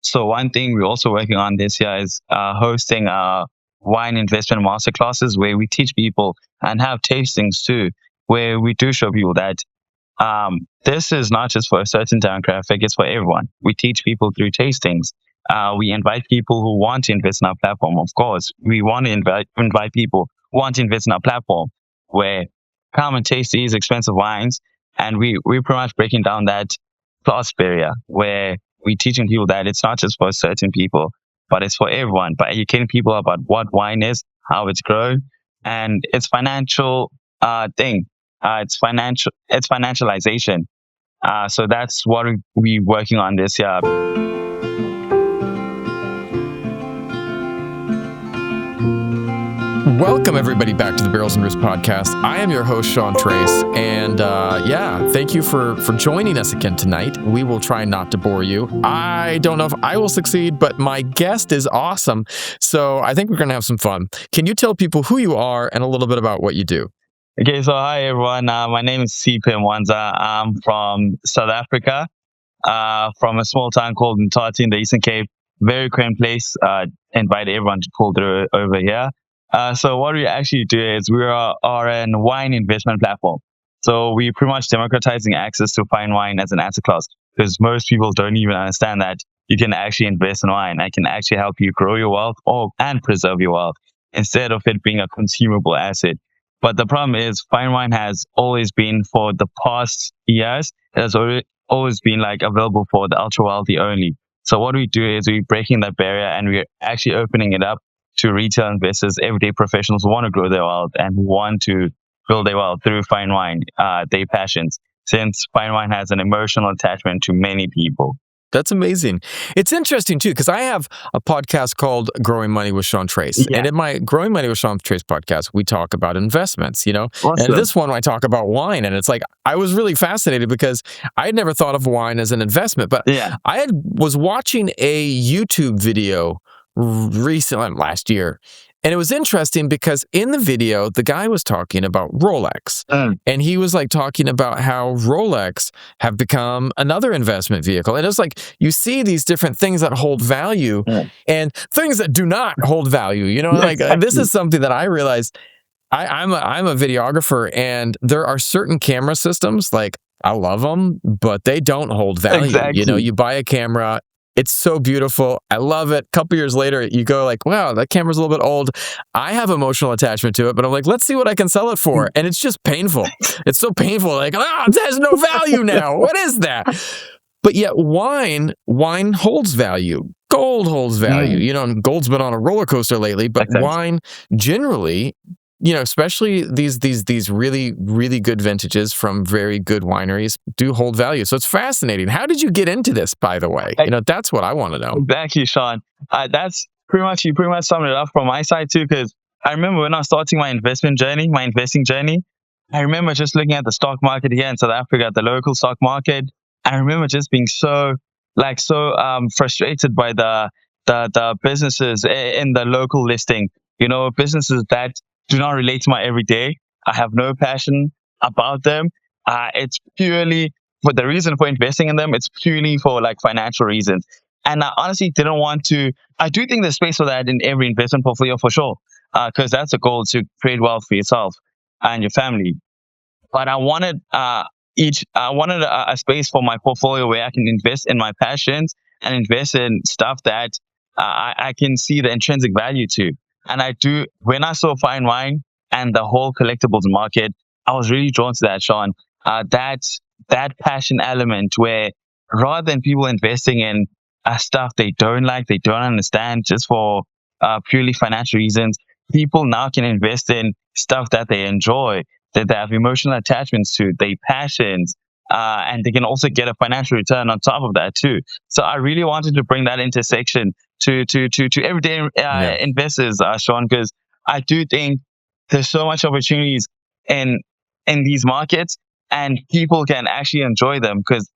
So one thing we're also working on this year is hosting wine investment masterclasses where we teach people and have tastings too, where we do show people that this is not just for a certain demographic, it's for everyone. We teach people through tastings. We invite people who want to invest in our platform. Of course, we want to invite people who want to invest in our platform, where come and taste these expensive wines. And we're pretty much breaking down that class barrier, where we're teaching people that it's not just for certain people, but it's for everyone. By educating people about what wine is, how it's grown, and its financial thing. It's financialization. So that's what we're working on this year. Welcome, everybody, back to the Barrels and Roots podcast. I am your host, Sean Trace, and thank you for joining us again tonight. We will try not to bore you. I don't know if I will succeed, but my guest is awesome, so I think we're going to have some fun. Can you tell people who you are and a little bit about what you do? Okay, so hi, everyone. My name is Siphe Mwanza. I'm from South Africa, from a small town called Mthatha in the Eastern Cape. Very quaint place. Invite everyone to pull through over here. So what we actually do is we are a wine investment platform. So we're pretty much democratizing access to fine wine as an asset class, because most people don't even understand that you can actually invest in wine. I can actually help you grow your wealth and preserve your wealth instead of it being a consumable asset. But the problem is fine wine has always been, for the past years, it has always been like available for the ultra wealthy only. So what we do is we're breaking that barrier and we're actually opening it up to retail investors, everyday professionals who want to grow their wealth and who want to build their wealth through fine wine, their passions, since fine wine has an emotional attachment to many people. That's amazing. It's interesting, too, because I have a podcast called Growing Money with Sean Trace. Yeah. And in my Growing Money with Sean Trace podcast, we talk about investments, Awesome. And this one, I talk about wine. And it's like, I was really fascinated because I had never thought of wine as an investment. But I was watching a YouTube video recently, last year. And it was interesting because in the video, the guy was talking about Rolex. And he was like talking about how Rolex have become another investment vehicle. And it's like, you see these different things that hold value and things that do not hold value. Exactly. This is something that I realized. I'm a videographer, and there are certain camera systems, like I love them, but they don't hold value. Exactly. You buy a camera, it's so beautiful. I love it. A couple years later, you go like, wow, that camera's a little bit old. I have emotional attachment to it, but I'm like, let's see what I can sell it for. And it's just painful. It's so painful. Like, it has no value now. What is that? But yet wine holds value. Gold holds value. And gold's been on a roller coaster lately, but wine generally, especially these really, really good vintages from very good wineries do hold value. So it's fascinating. How did you get into this, by the way? That's what I want to know. Thank you, Sean. That's you pretty much summed it up from my side too, because I remember when I was starting my investing journey, I remember just looking at the stock market here in South Africa, the local stock market. I remember just being so frustrated by the businesses in the local listing, businesses that do not relate to my everyday. I have no passion about them. It's purely for the reason for investing in them. It's purely for like financial reasons. And I honestly didn't want to. I do think there's space for that in every investment portfolio for sure, because that's a goal, to create wealth for yourself and your family. But I wanted a space for my portfolio where I can invest in my passions and invest in stuff that I can see the intrinsic value to. And I do, when I saw fine wine and the whole collectibles market, I was really drawn to that, Sean. That passion element where rather than people investing in stuff they don't like, they don't understand, just for purely financial reasons, people now can invest in stuff that they enjoy, that they have emotional attachments to, their passions, and they can also get a financial return on top of that too. So I really wanted to bring that intersection to everyday investors, Sean, because I do think there's so much opportunities in these markets, and people can actually enjoy them because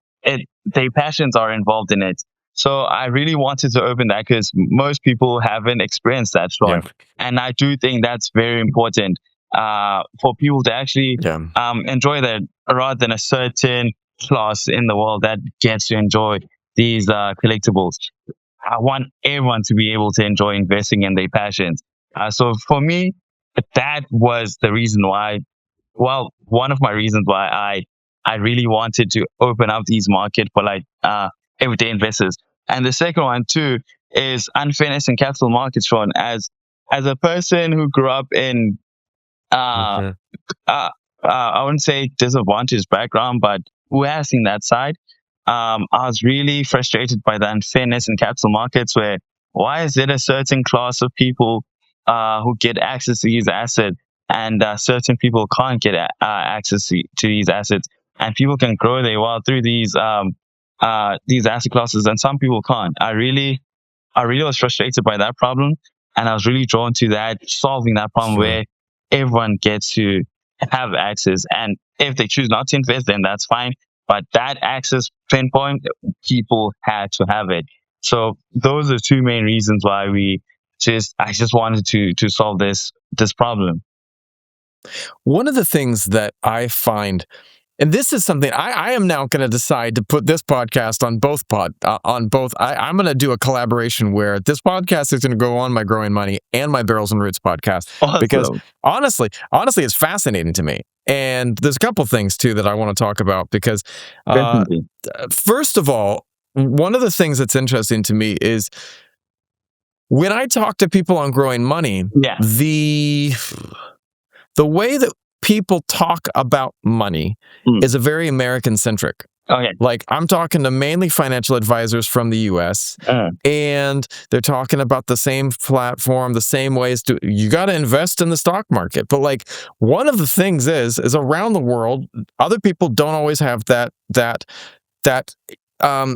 their passions are involved in it. So I really wanted to open that because most people haven't experienced that, Sean. Yeah. And I do think that's very important for people to actually enjoy that, rather than a certain class in the world that gets to enjoy these collectibles. I want everyone to be able to enjoy investing in their passions. So for me, that was the reason why. Well, one of my reasons why I really wanted to open up these market for like everyday investors. And the second one too is unfairness in capital markets, Sean. As a person who grew up in uh, Mhm. I wouldn't say disadvantaged background, but who has seen that side? I was really frustrated by the unfairness in capital markets, where why is it a certain class of people who get access to these assets, and certain people can't get access to these assets, and people can grow their wealth through these asset classes, and some people can't. I really was frustrated by that problem, and I was really drawn to that solving that problem Sure. where everyone gets to have access, and if they choose not to invest, then that's fine. But that access pinpoint, people had to have it. So those are two main reasons why I just wanted to solve this problem. One of the things that I find, and this is something I am now going to decide to put this podcast on both. I'm going to do a collaboration where this podcast is going to go on my Growing Money and my Barrels and Roots podcast, because Awesome. honestly, it's fascinating to me. And there's a couple things too that I want to talk about, because Definitely. first of all, one of the things that's interesting to me is when I talk to people on Growing Money, Yeah. the way that people talk about money Mm. is a very American centric. Okay. Like, I'm talking to mainly financial advisors from the US, and they're talking about the same platform, the same ways you got to invest in the stock market. But like, one of the things is around the world, other people don't always have that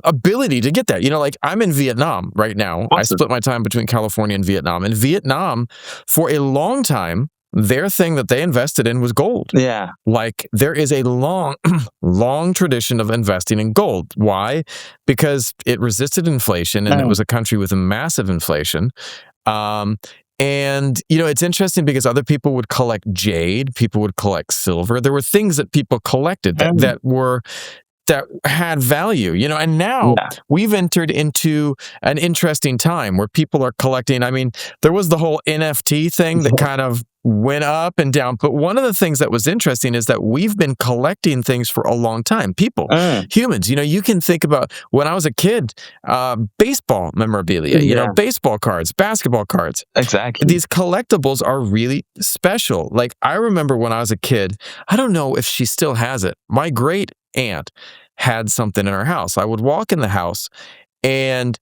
ability to get that. Like, I'm in Vietnam right now. I Awesome. split my time between California and Vietnam. In Vietnam, for a long time, their thing that they invested in was gold. Yeah. Like, there is a long, long tradition of investing in gold. Why? Because it resisted inflation, and it was a country with a massive inflation. And it's interesting because other people would collect jade, people would collect silver. There were things that people collected that had value, and now Yeah. we've entered into an interesting time where people are collecting. I mean, there was the whole NFT thing that kind of went up and down, but one of the things that was interesting is that we've been collecting things for a long time. People, humans, you can think about when I was a kid, baseball memorabilia, baseball cards, basketball cards. Exactly. These collectibles are really special. Like, I remember when I was a kid, I don't know if she still has it. My great aunt had something in her house. I would walk in the house, and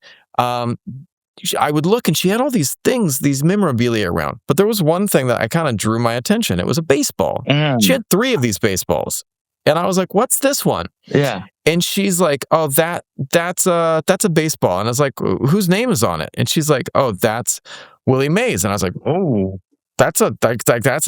I would look, and she had all these things, these memorabilia around. But there was one thing that I kind of drew my attention. It was a baseball. She had 3 of these baseballs. And I was like, "What's this one?" Yeah. And she's like, "Oh, that's a baseball." And I was like, "Whose name is on it?" And she's like, "Oh, that's Willie Mays." And I was like, "Oh, that's an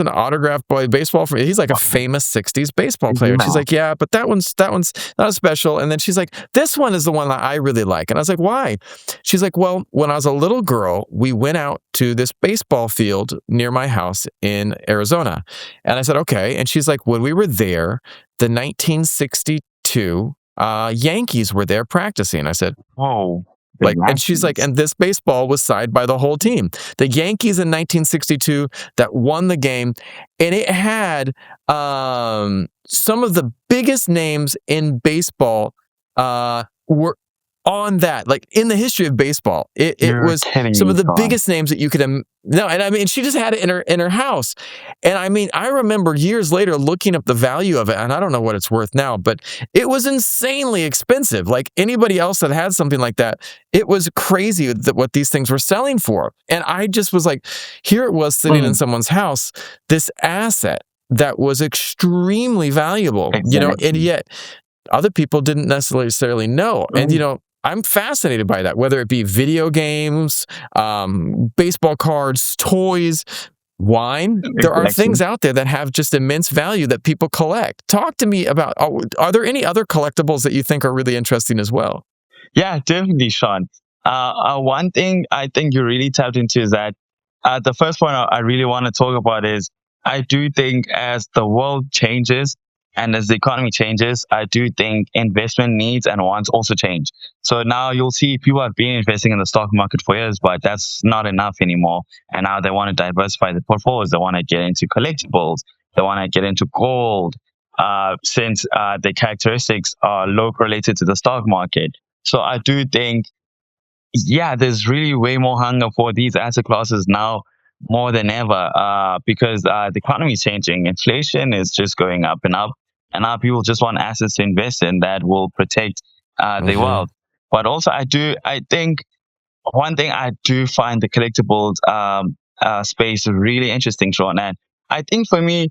autographed baseball for." He's like a famous '60s baseball player. And she's like, "Yeah, but that one's not as special." And then she's like, "This one is the one that I really like." And I was like, "Why?" She's like, "Well, when I was a little girl, we went out to this baseball field near my house in Arizona." And I said, "Okay." And she's like, "When we were there, the 1962 Yankees were there practicing." I said, Oh. and she's like, "And this baseball was signed by the whole team. The Yankees in 1962 that won the game, and it had some of the biggest names in baseball were on that, like in the history of baseball. It was some of the biggest names that you could no, and I mean, she just had it in her house. And I mean, I remember years later looking up the value of it, and I don't know what it's worth now, but it was insanely expensive. Like, anybody else that had something like that, it was crazy that what these things were selling for. And I just was like, here it was sitting in someone's house, this asset that was extremely valuable, and yet other people didn't necessarily know. And, I'm fascinated by that, whether it be video games, baseball cards, toys, wine. There are things out there that have just immense value that people collect. Talk to me about, are there any other collectibles that you think are really interesting as well? Yeah, definitely, Sean. One thing I think you really tapped into is that the first point I really want to talk about is I do think as the world changes, And as the economy changes, I do think investment needs and wants also change. So now you'll see people have been investing in the stock market for years, but that's not enough anymore. And now they want to diversify the portfolios. They want to get into collectibles. They want to get into gold, since the characteristics are low correlated to the stock market. So I do think, yeah, there's really way more hunger for these asset classes now more than ever, because the economy is changing. Inflation is just going up and up, and now people just want assets to invest in that will protect their Mm-hmm. wealth. But also, I think one thing I do find the collectibles space really interesting, Sean. And I think for me,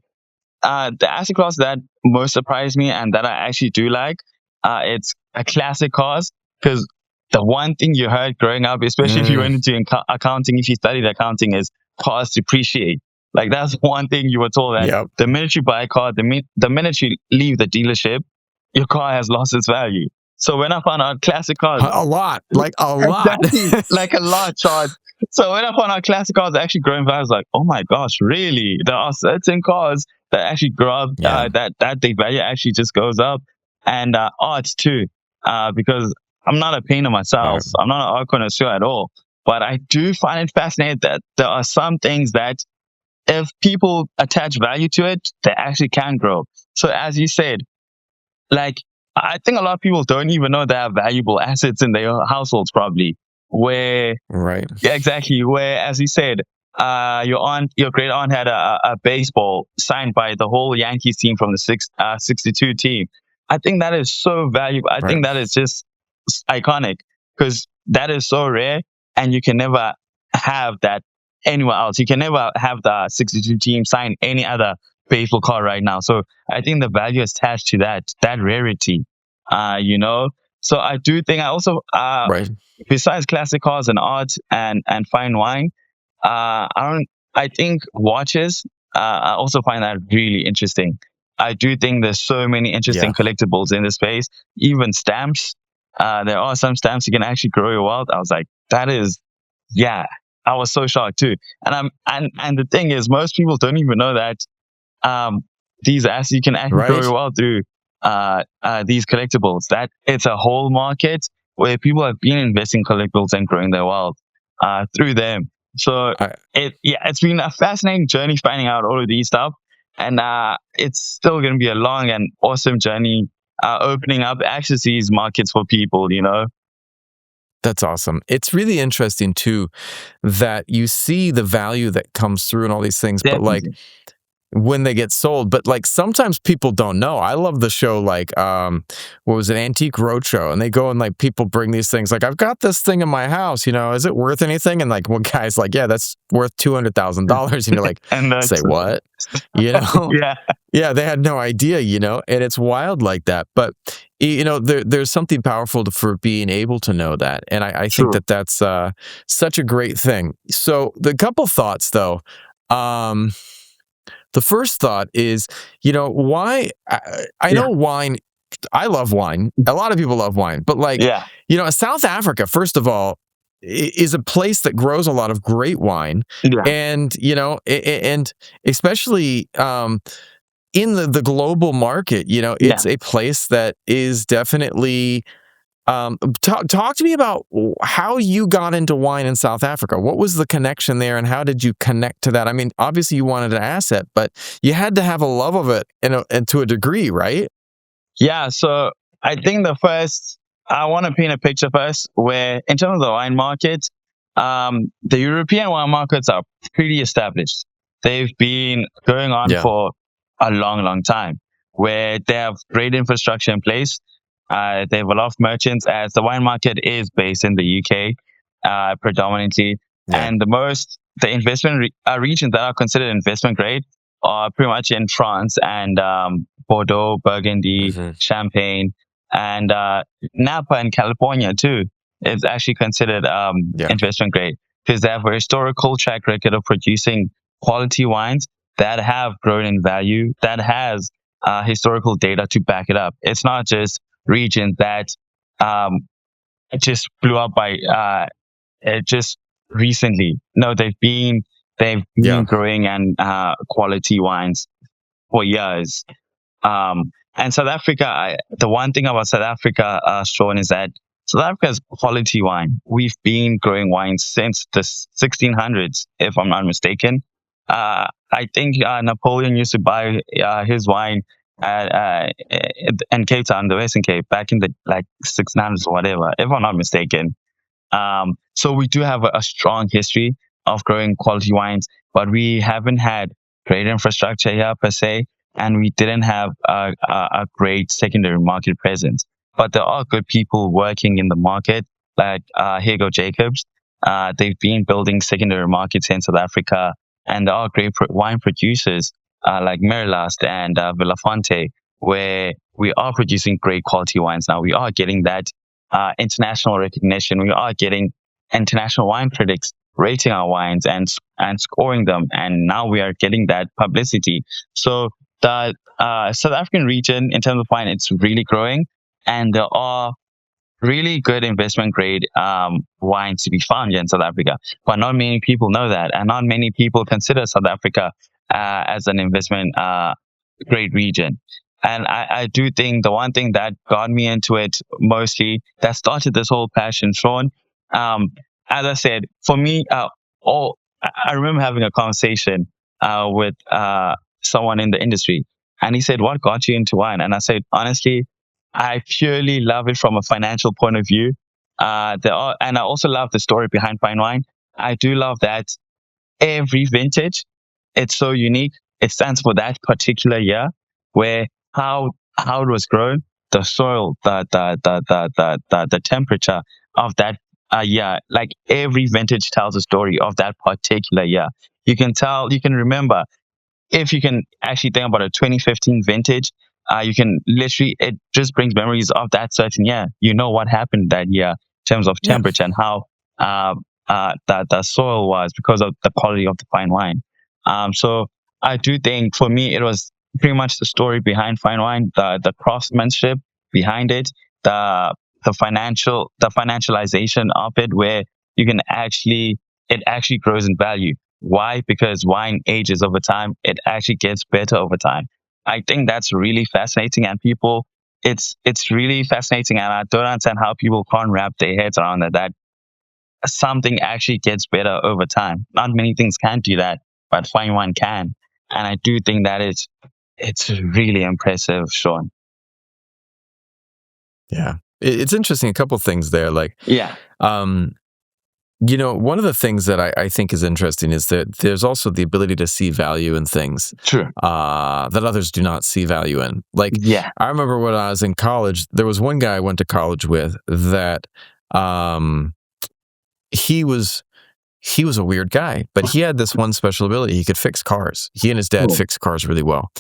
the asset class that most surprised me and that I actually do like, it's a classic cars, because the one thing you heard growing up, especially if you went into accounting, if you studied accounting, is cars depreciate. Like that's one thing you were told, that Yep. the minute you buy a car, the minute you leave the dealership, your car has lost its value. So when I found out classic cars, A lot, like a lot. exactly, like a large charge. So when I found out classic cars are actually growing value, I was like, oh my gosh, really? There are certain cars that actually grow up, Yeah. that the value actually just goes up. And arts too, because I'm not a painter Right. myself. I'm not an art connoisseur at all. But I do find it fascinating that there are some things that if people attach value to it, they actually can grow. So as you said, like, I think a lot of people don't even know they have valuable assets in their households, probably. Where, Right. yeah, exactly. Where, as you said, your great aunt had a baseball signed by the whole Yankees team from the 62 team. I think that is so valuable. I Right. think that is just iconic, because that is so rare, and you can never have that anywhere else. You can never have the 62 team sign any other baseball card right now. So I think the value is attached to that rarity. You know. So I do think, I also, Right. besides classic cars and art and fine wine, I don't. I think watches. I also find that really interesting. I do think there's so many interesting Yeah. collectibles in this space. Even stamps. There are some stamps you can actually grow your wealth. I was like, that is, yeah. I was so shocked too. And the thing is, most people don't even know that um, these assets you can actually grow Right. your wealth through these collectibles. That it's a whole market where people have been investing in collectibles and growing their wealth through them. So I, it's been a fascinating journey finding out all of these stuff, and it's still going to be a long and awesome journey opening up access to these markets for people. You know, that's awesome. It's really interesting too that you see the value that comes through and all these things, but like definitely. when they get sold, but like sometimes people don't know. I love the show, like what was it, Antique Roadshow, and they go and like people bring these things like, I've got this thing in my house, you know, is it worth anything? And like one guy's like, yeah, that's worth $200,000, and you're like, And say that's what? You know? yeah, Yeah, they had no idea, you know, and it's wild like that. But you know, there's something powerful for being able to know that, and I think true. that that's such a great thing. So the couple thoughts though. Um, the first thought is, you know, why I Yeah, know wine. I love wine. A lot of people love wine, but like, yeah, you know, South Africa, first of all, is a place that grows a lot of great wine, yeah, and you know, and especially in the global market, you know, yeah. it's a place that is definitely. Talk to me about how you got into wine in South Africa. What was the connection there, and how did you connect to that? I mean, obviously you wanted an asset, but you had to have a love of it, and to a degree, right? Yeah, so I think I want to paint a picture first where, in terms of the wine market, the European wine markets are pretty established. They've been going on Yeah, for a long, long time, where they have great infrastructure in place. They have a lot of merchants, as the wine market is based in the UK predominantly. yeah, And the investment regions that are considered investment grade are pretty much in France and Bordeaux, Burgundy, hmm, Champagne, and Napa in California too is actually considered yeah, investment grade, because they have a historical track record of producing quality wines that have grown in value, that has historical data to back it up. It's not just regions that um, just blew up by just recently. No, they've been yeah, growing and quality wines for years. And South Africa, the one thing about South Africa, Sean, is that South Africa is quality wine. We've been growing wine since the 1600s, if I'm not mistaken. I think Napoleon used to buy his wine in Cape Town, the Western Cape, back in the like 1600s or whatever, if I'm not mistaken. So we do have a strong history of growing quality wines, but we haven't had great infrastructure here per se, and we didn't have a great secondary market presence. But there are good people working in the market, like Hugo Jacobs. They've been building secondary markets in South Africa, and there are great wine producers like Merilast and Villafonte, where we are producing great quality wines now. We are getting that international recognition. We are getting international wine critics rating our wines and scoring them, and now we are getting that publicity. So the South African region, in terms of wine, it's really growing, and there are really good investment grade wines to be found here in South Africa. But not many people know that, and not many people consider South Africa as an investment grade region. And I do think the one thing that got me into it mostly, that started this whole passion, Sean, um, as I said, for me, all I remember having a conversation with someone in the industry, and he said, "What got you into wine?" And I said, honestly, I purely love it from a financial point of view. And I also love the story behind fine wine. I do love that every vintage, it's so unique. It stands for that particular year, where how it was grown, the soil, the temperature of that year. Like every vintage tells a story of that particular year. You can remember, if you can actually think about a 2015 vintage, you can literally, it just brings memories of that certain year. You know what happened that year in terms of Yeah. temperature and how the soil was, because of the quality of the fine wine. So I do think for me, it was pretty much the story behind fine wine, the craftsmanship behind it, the financialization of it, where you can actually, it actually grows in value. Why? Because wine ages over time. It actually gets better over time. I think that's really fascinating, and people, it's really fascinating, and I don't understand how people can't wrap their heads around that something actually gets better over time. Not many things can do that, but fine wine can, and I do think that it's really impressive, Sean. Yeah. It's interesting. A couple of things there. Like, Yeah, one of the things that I think is interesting is that there's also the ability to see value in things true. that others do not see value in. Like, Yeah, I remember when I was in college, there was one guy I went to college with that he was a weird guy, but he had this one special ability. He could fix cars. He and his dad cool. fixed cars really well.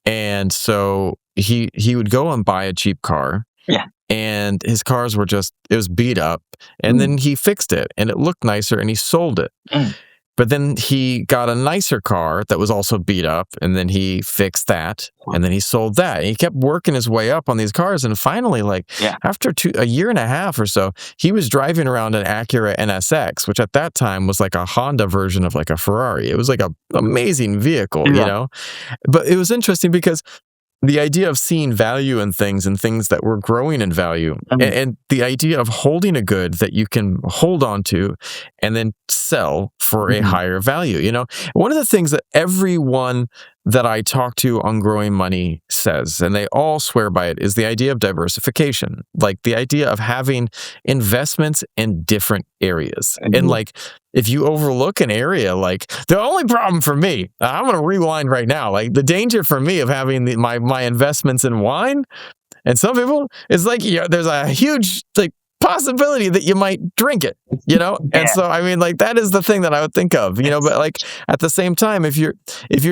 And so he would go and buy a cheap car. Yeah. And his cars were it was beat up, and then he fixed it and it looked nicer and he sold it. Mm. But then he got a nicer car that was also beat up, and then he fixed that, and then he sold that. And he kept working his way up on these cars, and finally, like, Yeah. after a year and a half or so, he was driving around an Acura NSX, which at that time was like a Honda version of like a Ferrari. It was like an amazing vehicle, Yeah. But it was interesting because the idea of seeing value in things and things that were growing in value, and the idea of holding a good that you can hold on to and then sell for a higher value. One of the things that everyone that I talk to on Growing Money says, and they all swear by it, is the idea of diversification. Like the idea of having investments in different areas. And like, if you overlook an area, like the only problem for me, I'm going to rewind right now. Like the danger for me of having my investments in wine, and some people, is like, there's a huge like possibility that you might drink it, And so, I mean, like that is the thing that I would think of, but like at the same time, if you're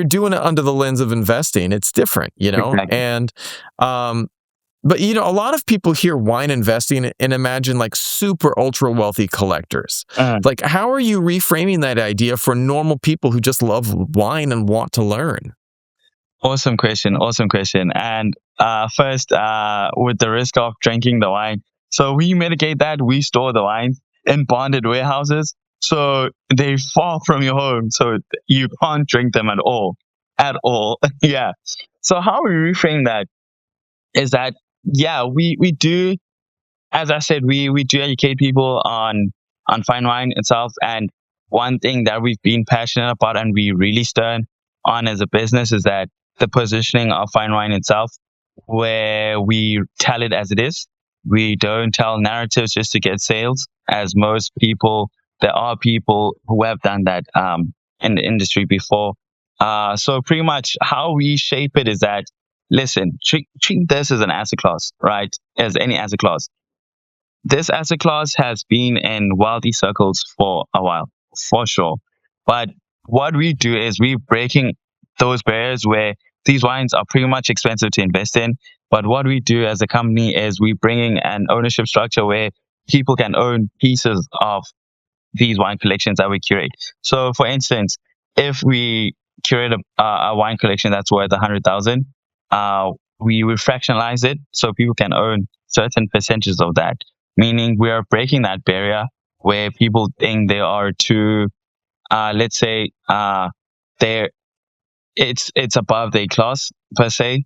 doing it under the lens of investing, it's different, Exactly. And, but a lot of people hear wine investing and imagine like super ultra wealthy collectors. Like, how are you reframing that idea for normal people who just love wine and want to learn? Awesome question. And first, with the risk of drinking the wine, so we mitigate that. We store the wines in bonded warehouses, so they're far from your home, so you can't drink them at all. Yeah. So how we reframe that is that, yeah, we do, as I said, we do educate people on fine wine itself. And one thing that we've been passionate about and we really stern on as a business is that the positioning of fine wine itself, where we tell it as it is. We don't tell narratives just to get sales, as most people. There are people who have done that in the industry before. So pretty much how we shape it is that, listen, treat this as an asset class, right? As any asset class. This asset class has been in wealthy circles for a while, for sure. But what we do is we're breaking those barriers where these wines are pretty much expensive to invest in. But what we do as a company is we bringing an ownership structure where people can own pieces of these wine collections that we curate. So, for instance, if we curate a wine collection that's worth 100,000, we fractionalize it so people can own certain percentages of that. Meaning, we are breaking that barrier where people think they are too, let's say, they're it's above their class per se.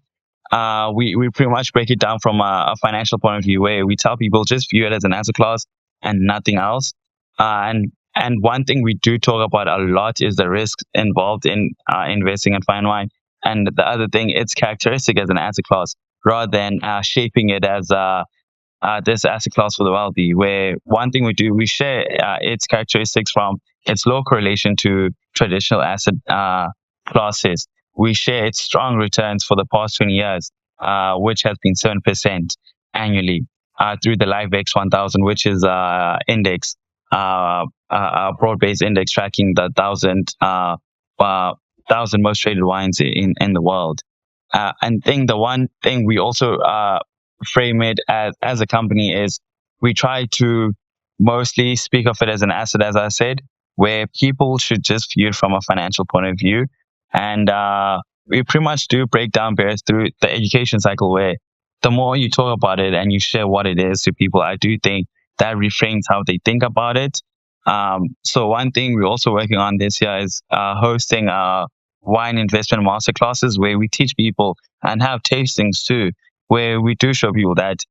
We pretty much break it down from a financial point of view where we tell people just view it as an asset class and nothing else. And one thing we do talk about a lot is the risks involved in investing in fine wine. And the other thing, its characteristic as an asset class, rather than shaping it as this asset class for the wealthy. Where one thing we do, we share its characteristics from its low correlation to traditional asset classes. We share its strong returns for the past 20 years, which has been 7% annually through the LiveX 1000, which is index, a broad-based index tracking the 1,000 most traded wines in the world. And think the one thing we also frame it as a company is we try to mostly speak of it as an asset, as I said, where people should just view it from a financial point of view. And we pretty much do break down barriers through the education cycle where the more you talk about it and you share what it is to people, I do think that reframes how they think about it. So one thing we're also working on this year is hosting wine investment masterclasses where we teach people and have tastings too, where we do show people that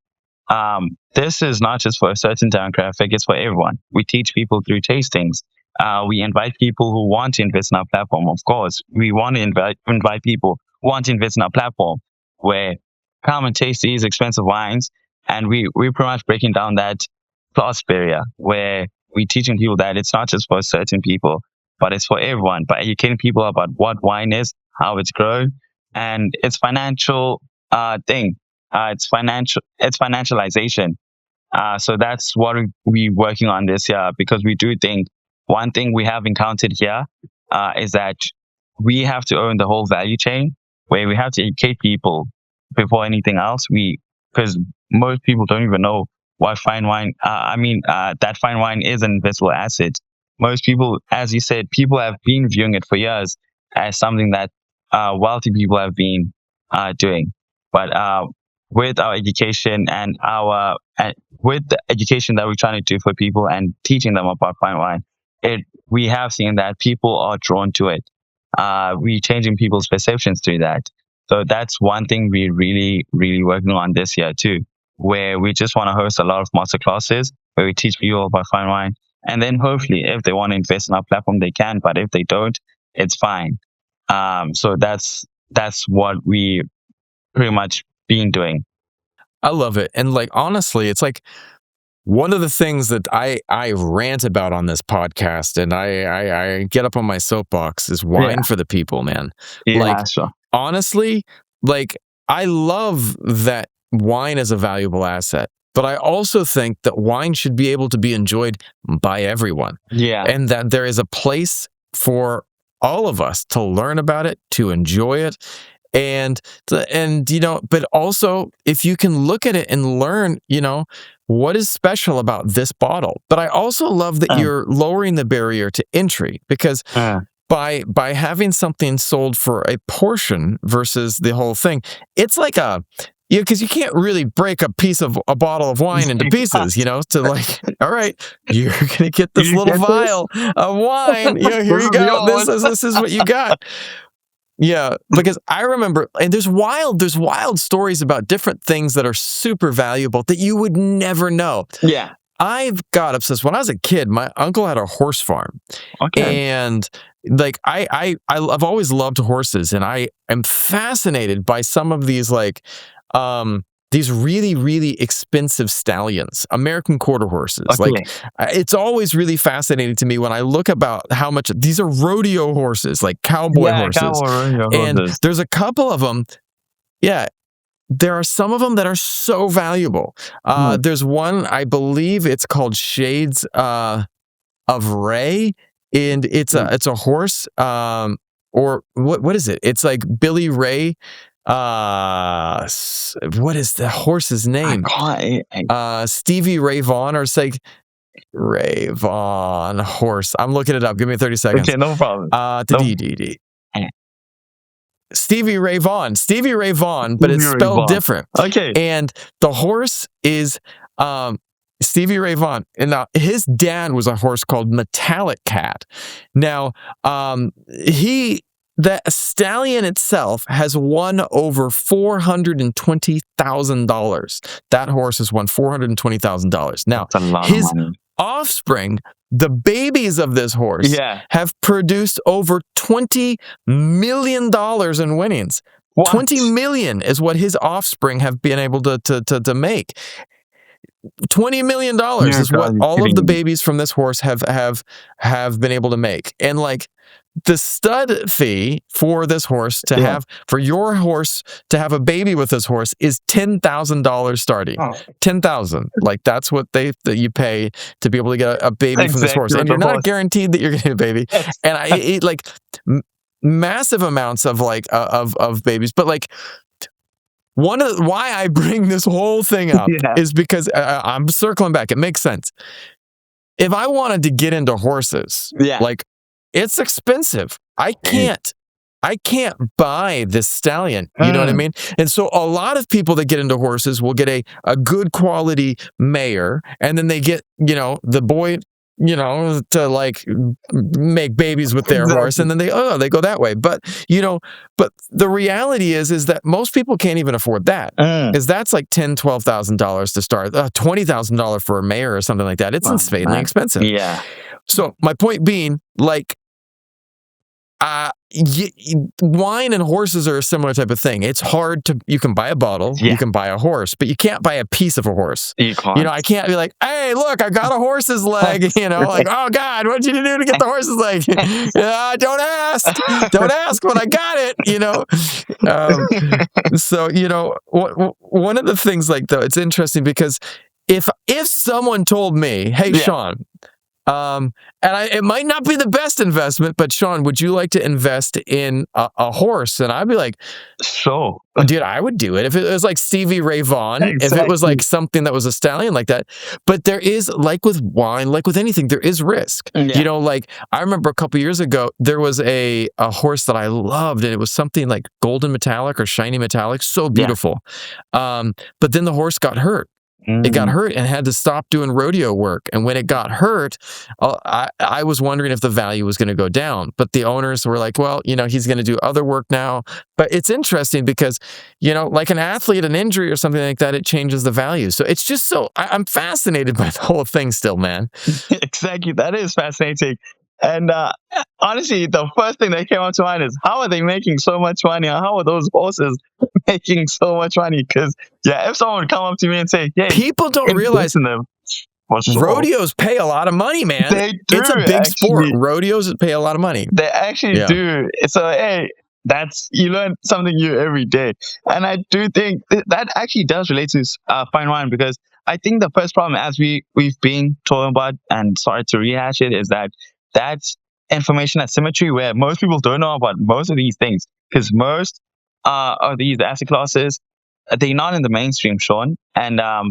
this is not just for a certain demographic, it's for everyone. We teach people through tastings. We invite people who want to invest in our platform. Of course, we want to invite people who want to invest in our platform, where come and taste these expensive wines. And we're pretty much breaking down that class barrier where we're teaching people that it's not just for certain people, but it's for everyone. By educating people about what wine is, how it's grown, and its financial thing. It's financialization. So that's what we're working on this year, because we do think one thing we have encountered here is that we have to own the whole value chain, where we have to educate people before anything else. Because most people don't even know what fine wine. That fine wine is an investable asset. Most people, as you said, people have been viewing it for years as something that wealthy people have been doing. But with our education and with the education that we're trying to do for people and teaching them about fine wine, we have seen that people are drawn to it. We're changing people's perceptions through that. So that's one thing we're really, really working on this year too, where we just want to host a lot of master classes where we teach people about fine wine. And then hopefully if they want to invest in our platform, they can, but if they don't, it's fine. So that's what we pretty much been doing. I love it. And like, honestly, it's like one of the things that I rant about on this podcast and I get up on my soapbox is wine for the people, man. Yeah, like, sure. Honestly, like, I love that wine is a valuable asset, but I also think that wine should be able to be enjoyed by everyone. Yeah. And that there is a place for all of us to learn about it, to enjoy it. And but also if you can look at it and learn, what is special about this bottle. But I also love that you're lowering the barrier to entry, because by having something sold for a portion versus the whole thing, it's like because you can't really break a bottle of wine into pieces, to like, all right, you're gonna get this little vial of wine. Here you go. This is what you got. Yeah, because I remember, and there's wild stories about different things that are super valuable that you would never know. Yeah. I've got obsessed. When I was a kid, my uncle had a horse farm. Okay. And like I've always loved horses, and I am fascinated by some of these these really, really expensive stallions, American quarter horses. Okay. Like it's always really fascinating to me when I look about how much these are rodeo horses, like cowboy horses. Rodeo And horses. there's a couple of them. Yeah, there are some of them that are so valuable. There's one, I believe it's called Shades of Ray, and it's a horse, or what is it? It's like Billy Ray. What is the horse's name? Stevie Ray Vaughan, or it's like Ray Vaughan horse. I'm looking it up. Give me 30 seconds. Okay, no problem. Stevie Ray Vaughan, but it's spelled different. Okay. And the horse is Stevie Ray Vaughan. And now his dad was a horse called Metallic Cat. Now, the stallion itself has won over $420,000. That horse has won $420,000. Now, his offspring, the babies of this horse, have produced over $20 million in winnings. What? $20 million is what his offspring have been able to make. $20 million is what all of the babies from this horse have been able to make. And like the stud fee for this horse to have, for your horse to have a baby with this horse, is $10,000 starting. $10,000. Like that's what you pay to be able to get a baby from this horse. And you're not guaranteed that you're getting a baby. And I eat like massive amounts of of babies. But like, why I bring this whole thing up is because I'm circling back. It makes sense. If I wanted to get into horses, like, it's expensive. I can't buy this stallion. You know what I mean? And so a lot of people that get into horses will get a good quality mare, and then they get, the boy, to like make babies with their horse, and then they go that way. But but the reality is that most people can't even afford that, because that's like $10,000-$12,000 to start, $20,000 for a mare or something like that. It's insanely expensive. Yeah. So my point being, like, wine and horses are a similar type of thing. It's hard you can buy a bottle, you can buy a horse, but you can't buy a piece of a horse. You can't. I can't be like, hey, look, I got a horse's leg, like, oh God, what'd you do to get the horse's leg? Don't ask when I got it, So, one of the things, like, though, it's interesting because if someone told me, hey, Sean, it might not be the best investment, but Sean, would you like to invest in a horse? And I'd be like, sure, dude, I would do it if it was like Stevie Ray Vaughan, if it was like something that was a stallion like that. But there is, like with wine, like with anything, there is risk. Like I remember a couple years ago, there was a horse that I loved, and it was something like golden metallic or shiny metallic, so beautiful. But then the horse got hurt. It got hurt and had to stop doing rodeo work. And when it got hurt, I was wondering if the value was going to go down. But the owners were like, well, he's going to do other work now. But it's interesting because, like an athlete, an injury or something like that, it changes the value. So it's just I'm fascinated by the whole thing still, man. Exactly. That is fascinating. And honestly, the first thing that came up to mind is, how are they making so much money? How are those horses making so much money? Because if someone would come up to me and say, "Yeah," people don't realize in them. Rodeos pay a lot of money, man. They do. It's a big sport. Rodeos pay a lot of money. They actually do. So you learn something new every day. And I do think that actually does relate to fine wine, because I think the first problem, as we've been talking about, and sorry to rehash it, is that's information asymmetry, where most people don't know about most of these things, because most of these asset classes, they're not in the mainstream, Sean. And I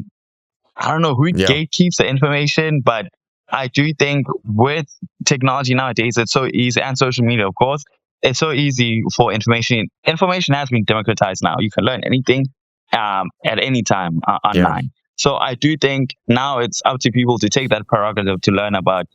don't know who gatekeeps the information, but I do think with technology nowadays, it's so easy, and social media, of course, it's so easy for information. Information has been democratized now. You can learn anything at any time online. So I do think now it's up to people to take that prerogative to learn about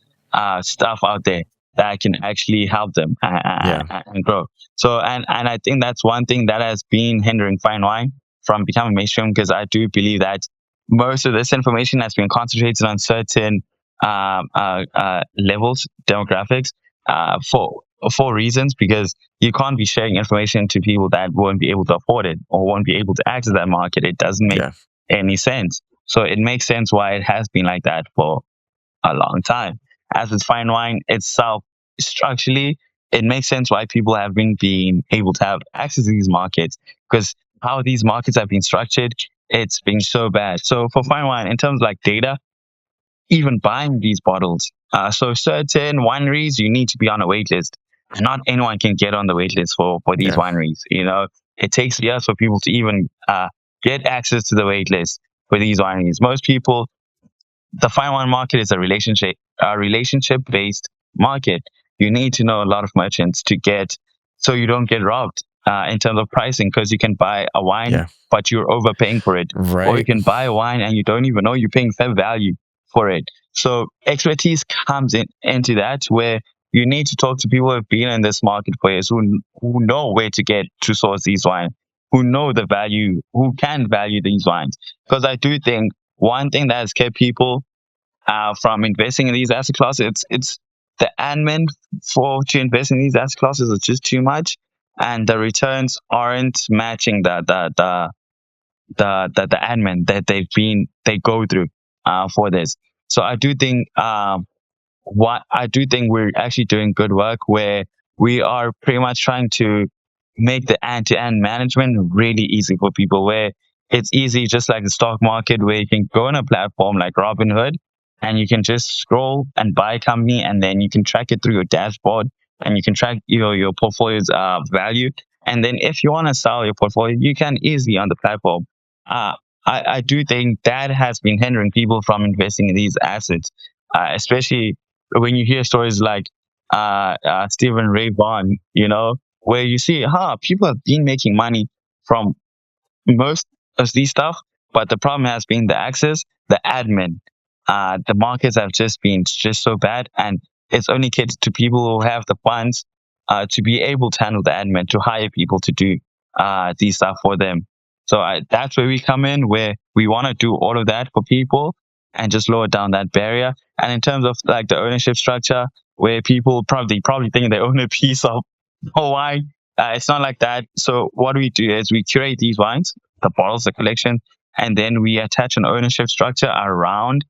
stuff out there. that can actually help them and grow. So, and I think that's one thing that has been hindering fine wine from becoming mainstream, because I do believe that most of this information has been concentrated on certain levels, demographics, for reasons, because you can't be sharing information to people that won't be able to afford it or won't be able to access that market. It doesn't make any sense. So it makes sense why it has been like that for a long time. As with fine wine itself, structurally, it makes sense why people have been being able to have access to these markets, because how these markets have been structured, it's been so bad. So for fine wine, in terms of like data, even buying these bottles, so certain wineries, you need to be on a wait list. Not anyone can get on the wait list for these wineries. You know, it takes years for people to even get access to the wait list for these wineries. Most people, the fine wine market is a relationship based market. You need to know a lot of merchants to get, so you don't get robbed in terms of pricing, because you can buy a wine but you're overpaying for it, or you can buy a wine and you don't even know you're paying fair value for it. So expertise comes into that, where you need to talk to people who have been in this market for years, who know where to get to source these wines, who know the value, who can value these wines. Because I do think one thing that has kept people from investing in these asset classes, it's the admin to invest in these asset classes is just too much, and the returns aren't matching the admin that they go through for this. So I do think we're actually doing good work, where we are pretty much trying to make the end-to-end management really easy for people, where it's easy, just like the stock market, where you can go on a platform like Robinhood and you can just scroll and buy a company, and then you can track it through your dashboard, and you can track your portfolio's value. And then if you want to sell your portfolio, you can easily on the platform. Uh, I do think that has been hindering people from investing in these assets, especially when you hear stories like Stephen Ray Vaughan, where you see, people have been making money from most of these stuff, but the problem has been the access, the admin. The markets have just been just so bad, and it's only catered to people who have the funds to be able to handle the admin, to hire people to do these stuff for them. So that's where we come in, where we want to do all of that for people and just lower down that barrier. And in terms of like the ownership structure, where people probably think they own a piece of wine, it's not like that. So what we do is we curate these wines, the bottles, the collection, and then we attach an ownership structure around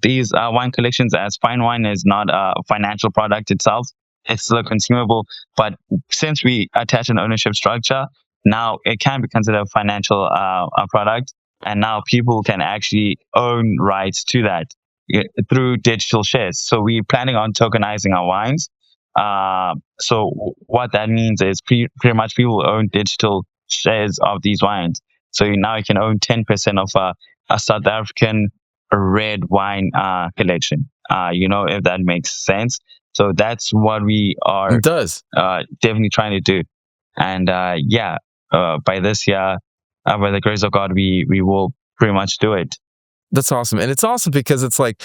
these wine collections, as fine wine is not a financial product itself. It's still a consumable. But since we attach an ownership structure, now it can be considered a financial product. And now people can actually own rights to that through digital shares. So we're planning on tokenizing our wines. So what that means is pretty much people own digital shares of these wines. So now you can own 10% of a South African red wine collection. If that makes sense. So that's what we are It does. Definitely trying to do. And by this year, by the grace of God, we will pretty much do it. That's awesome. And it's awesome because it's like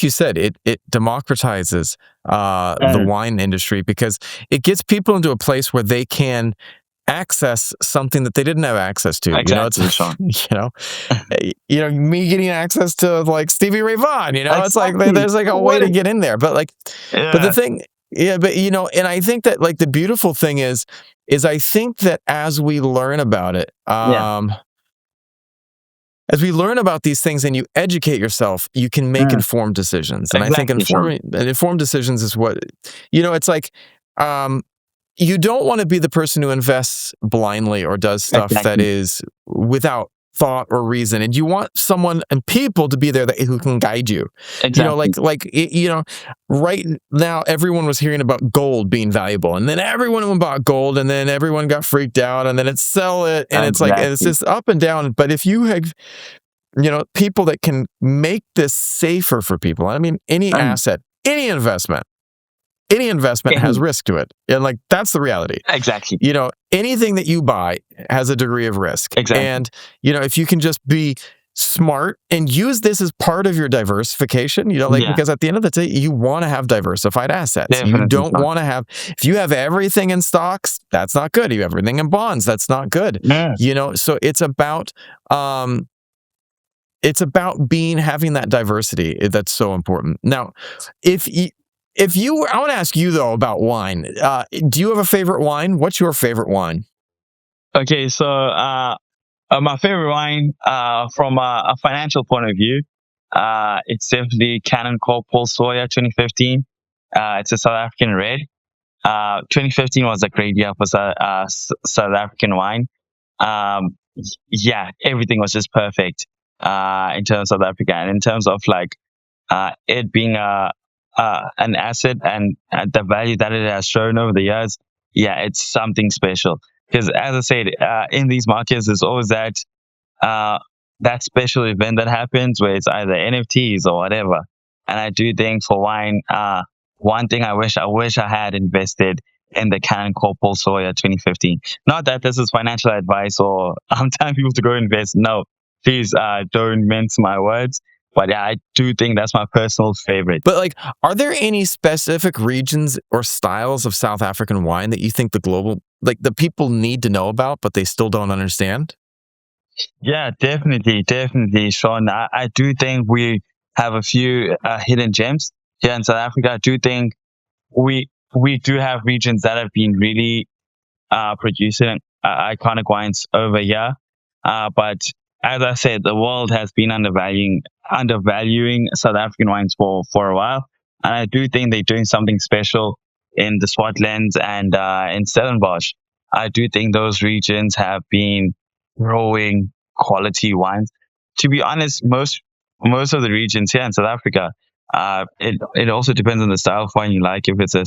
you said, it democratizes the wine industry, because it gets people into a place where they can access something that they didn't have access to. Exactly, Me getting access to like Stevie Ray Vaughan, it's like there's like a way to get in there. But but the thing, and I think that like the beautiful thing is I think that as we learn about it, as we learn about these things and you educate yourself, you can make informed decisions. And I think informed decisions is what, it's like, you don't want to be the person who invests blindly or does stuff that is without thought or reason. And you want someone and people to be there who can guide you. Right now everyone was hearing about gold being valuable, and then everyone bought gold, and then everyone got freaked out, and then sell it. And it's like, it's just up and down. But if you have, people that can make this safer for people, I mean, any asset, any investment has risk to it. And like, that's the reality. Exactly. Anything that you buy has a degree of risk. Exactly. And, if you can just be smart and use this as part of your diversification, like, Yeah, because at the end of the day, you want to have diversified assets. You definitely don't not. want to have, if you have everything in stocks, that's not good. You have everything in bonds, that's not good. Yeah. So having that diversity that's so important. Now, I want to ask you though about wine. Do you have a favorite wine? What's your favorite wine? Okay, so my favorite wine, from a financial point of view, it's definitely Canon called Paul Sawyer 2015. It's a South African red. 2015 was a great year for South African wine. Yeah, everything was just perfect in terms of South Africa, and in terms of like it being an asset and the value that it has shown over the years. Yeah, it's something special. Because as I said, in these markets, there's always uh, that special event that happens where it's either NFTs or whatever. And I do think for wine, one thing I wish I had invested in the Canon Corporal Sawyer 2015. Not that this is financial advice or I'm telling people to go invest. No, please don't mince my words. But yeah, I do think that's my personal favorite. But like, are there any specific regions or styles of South African wine that you think the people need to know about, but they still don't understand? Yeah, definitely, Sean. I do think we have a few hidden gems here in South Africa. I do think we do have regions that have been really producing iconic wines over here. But as I said, the world has been undervaluing South African wines for a while, and I do think they're doing something special in the Swartlands and in Stellenbosch. I do think those regions have been growing quality wines. To be honest, most of the regions here in South Africa, it also depends on the style of wine you like. If it's a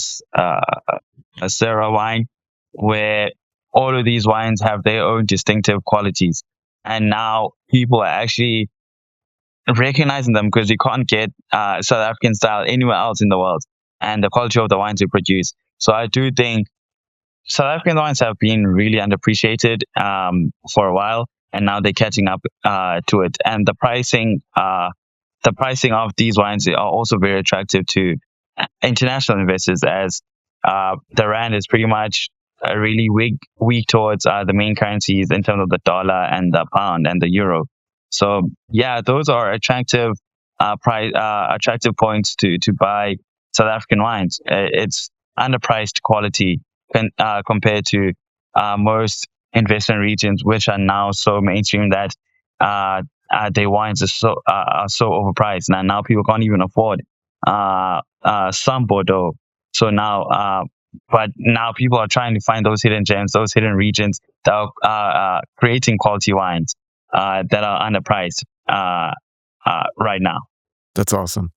Syrah wine, where all of these wines have their own distinctive qualities. And now people are actually recognizing them because you can't get South African style anywhere else in the world and the quality of the wines we produce. So I do think South African wines have been really underappreciated for a while, and now they're catching up to it. And the pricing of these wines are also very attractive to international investors, as the rand is pretty much really weak towards the main currencies in terms of the dollar and the pound and the euro. So yeah, those are attractive points to buy South African wines. It's underpriced quality compared to most investment regions, which are now so mainstream that their wines are so overpriced, and now people can't even afford some Bordeaux. So now, but now people are trying to find those hidden gems, those hidden regions that are creating quality wines that are underpriced right now. That's awesome.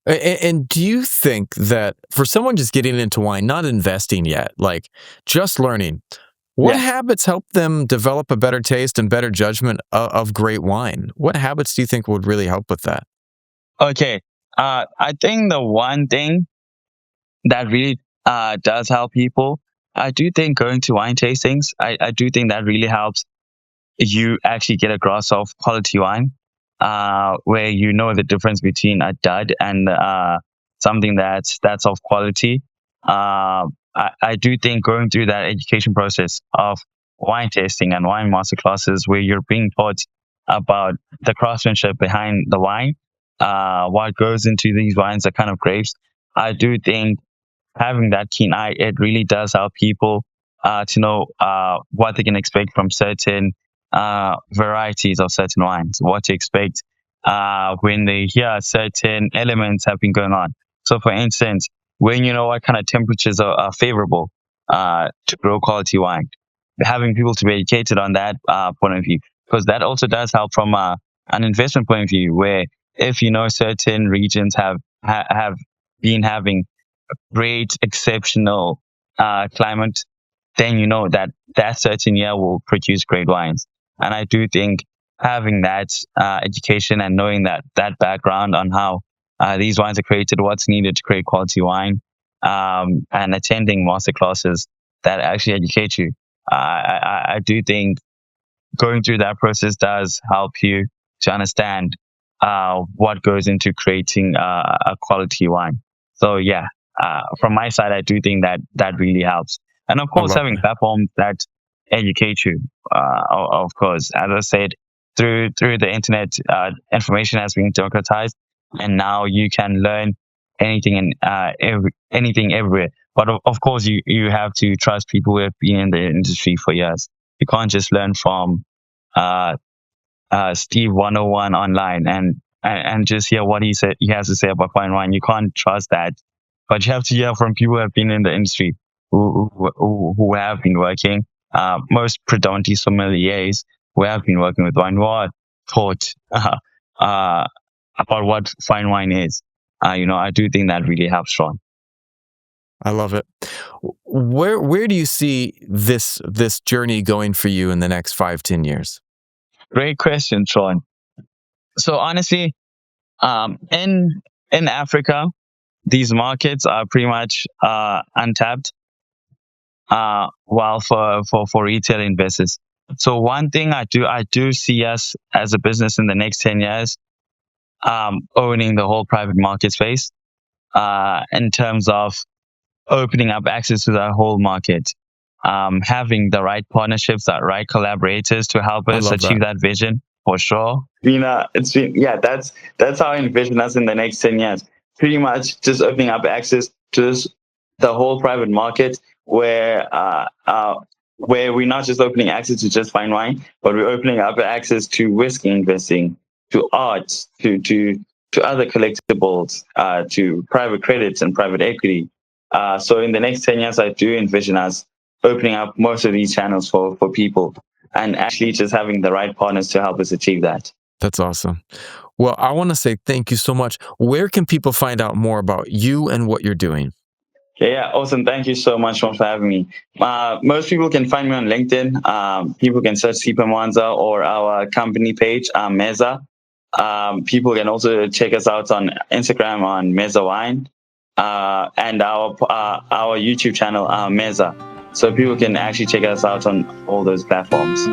And do you think that for someone just getting into wine, not investing yet, like just learning, what Yeah. habits help them develop a better taste and better judgment of great wine? What habits do you think would really help with that? Okay. I think the one thing that really does help people, I do think going to wine tastings, I do think that really helps you actually get a grasp of quality wine, where you know the difference between a dud and something that's of quality. I do think going through that education process of wine tasting and wine master classes, where you're being taught about the craftsmanship behind the wine, what goes into these wines, the kind of grapes. I do think having that keen eye, it really does help people to know what they can expect from certain varieties of certain wines, what to expect when they hear certain elements have been going on. So, for instance, when you know what kind of temperatures are favorable to grow quality wine, having people to be educated on that point of view, because that also does help from an investment point of view, where if you know certain regions have been having great, exceptional climate, then you know that that certain year will produce great wines. And I do think having that education and knowing that background on how these wines are created, what's needed to create quality wine, and attending master classes that actually educate you, I do think going through that process does help you to understand what goes into creating a quality wine. So yeah, from my side, I do think that that really helps. And of I course, love having it. platforms that educate you. Of course, as I said, through the internet, information has been democratized, and now you can learn anything and anything everywhere. But of course, you have to trust people who have been in the industry for years. You can't just learn from uh, Steve 101 online and just hear what he has to say about fine wine. You can't trust that, but you have to hear from people who have been in the industry, who have been working. Most predominantly sommeliers who have been working with wine, who are taught uh, about what fine wine is. I do think that really helps, Sean. I love it. Where do you see this journey going for you in the next 5, 10 years? Great question, Sean. So honestly, in Africa, these markets are pretty much untapped, while for retail investors. So one thing I do see us as a business in the next 10 years, owning the whole private market space, in terms of opening up access to that whole market, having the right partnerships, the right collaborators to help I us love achieve that. that vision for sure. It's been yeah, that's how I envision us in the next 10 years. Pretty much just opening up access to the whole private market, where we're not just opening access to just fine wine, but we're opening up access to whiskey investing, to art, to other collectibles, to private credits and private equity. So in the next 10 years, I do envision us opening up most of these channels for people and actually just having the right partners to help us achieve that. That's awesome. Well, I want to say thank you so much. Where can people find out more about you and what you're doing? Okay, yeah, awesome. Thank you so much for having me. Most people can find me on LinkedIn. People can search Siphe Mwanza or our company page, Meza. People can also check us out on Instagram on Meza Wine, and our YouTube channel, Meza. So people can actually check us out on all those platforms.